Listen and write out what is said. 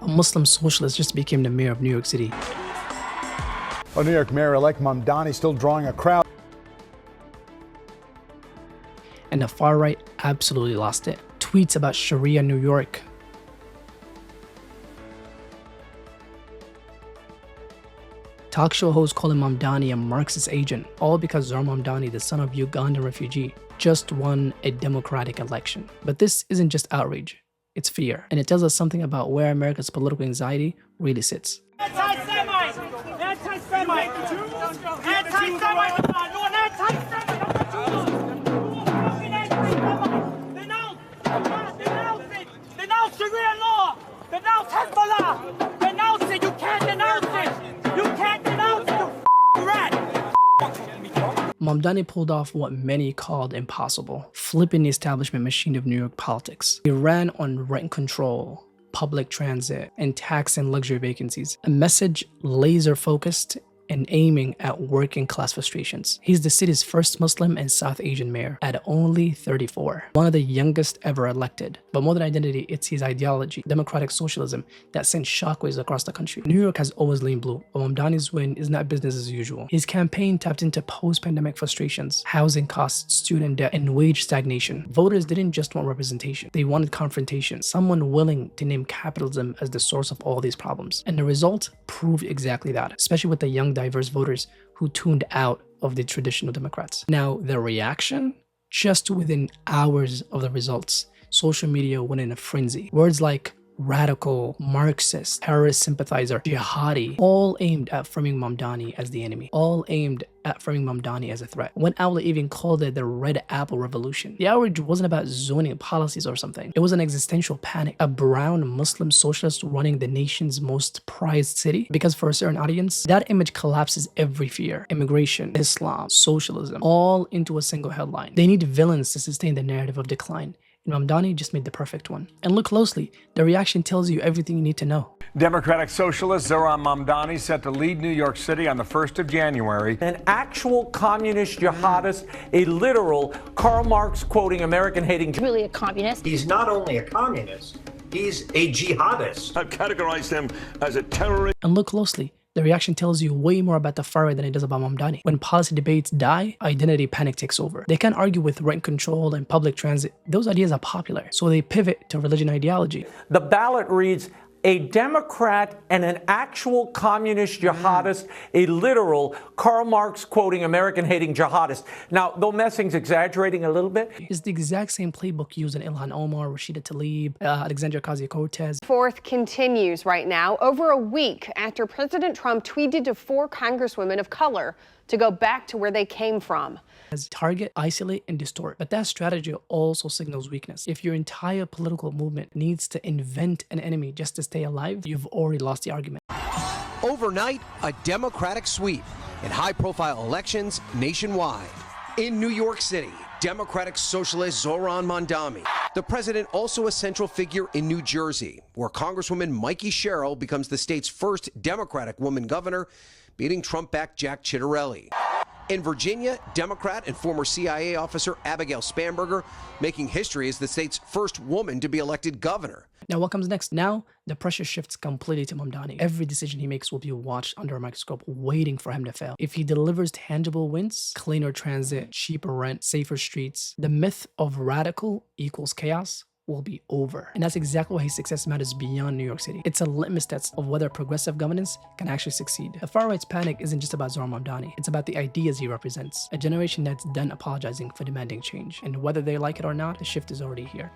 A Muslim socialist just became the mayor of New York City. New York Mayor-elect Mamdani still drawing a crowd. And the far right absolutely lost it. Tweets about Sharia New York. Talk show host calling Mamdani a Marxist agent, all because Zohran Mamdani, the son of Ugandan refugee, just won a democratic election. But this isn't just outrage, it's fear. And it tells us something about where America's political anxiety really sits. Anti-Semite! Anti-Semite! Anti-Semite! You're an anti-Semite! Denounce it! Denounce Sharia law! Denounce Hezbollah! Denounce it! You can't denounce it! You can't denounce it, you rat! Mamdani pulled off what many called impossible, flipping the establishment machine of New York politics. He ran on rent control, public transit, and tax and luxury vacancies, a message laser-focused and aiming at working class frustrations. He's the city's first Muslim and South Asian mayor at only 34, one of the youngest ever elected. But more than identity, it's his ideology, democratic socialism, that sent shockwaves across the country. New York has always leaned blue, but Mamdani's win is not business as usual. His campaign tapped into post-pandemic frustrations, housing costs, student debt, and wage stagnation. Voters didn't just want representation, they wanted confrontation, someone willing to name capitalism as the source of all these problems. And the result proved exactly that, especially with the young diverse voters who tuned out of the traditional Democrats. Now, the reaction? Just within hours of the results, social media went in a frenzy. Words like radical, Marxist, terrorist sympathizer, jihadi, all aimed at framing Mamdani as the enemy, all aimed at framing Mamdani as a threat. One outlet even called it the Red Apple Revolution. The outrage wasn't about zoning policies or something. It was an existential panic. A brown Muslim socialist running the nation's most prized city? Because for a certain audience, that image collapses every fear. Immigration, Islam, socialism, all into a single headline. They need villains to sustain the narrative of decline. And Mamdani just made the perfect one. And look closely, the reaction tells you everything you need to know. Democratic socialist Zohran Mamdani set to lead New York City on the 1st of January. An actual communist jihadist, a literal Karl Marx quoting American-hating. Really a communist. He's not only a communist, he's a jihadist. I've categorized him as a terrorist. And look closely. The reaction tells you way more about the far right than it does about Mamdani. When policy debates die, identity panic takes over. They can't argue with rent control and public transit. Those ideas are popular, so they pivot to religion ideology. The ballot reads, a Democrat and an actual communist jihadist, a literal Karl Marx quoting American-hating jihadist. Now, though Messing's exaggerating a little bit, it's the exact same playbook used in Ilhan Omar, Rashida Tlaib, Alexandria Ocasio-Cortez. Fourth continues right now, over a week after President Trump tweeted to 4 congresswomen of color to go back to where they came from. As target, isolate, and distort. But that strategy also signals weakness. If your entire political movement needs to invent an enemy just to stay alive, you've already lost the argument. Overnight, a Democratic sweep in high-profile elections nationwide. In New York City, Democratic socialist Zohran Mamdani. The president also a central figure in New Jersey, where Congresswoman Mikey Sherrill becomes the state's first Democratic woman governor, beating Trump-backed Jack Ciattarelli. In Virginia, Democrat and former CIA officer Abigail Spanberger making history as the state's first woman to be elected governor. Now what comes next? Now the pressure shifts completely to Mamdani. Every decision he makes will be watched under a microscope, waiting for him to fail. If he delivers tangible wins, cleaner transit, cheaper rent, safer streets, the myth of radical equals chaos will be over. And that's exactly why his success matters beyond New York City. It's a litmus test of whether progressive governance can actually succeed. The far right's panic isn't just about Zohran Mamdani. It's about the ideas he represents. A generation that's done apologizing for demanding change. And whether they like it or not, the shift is already here.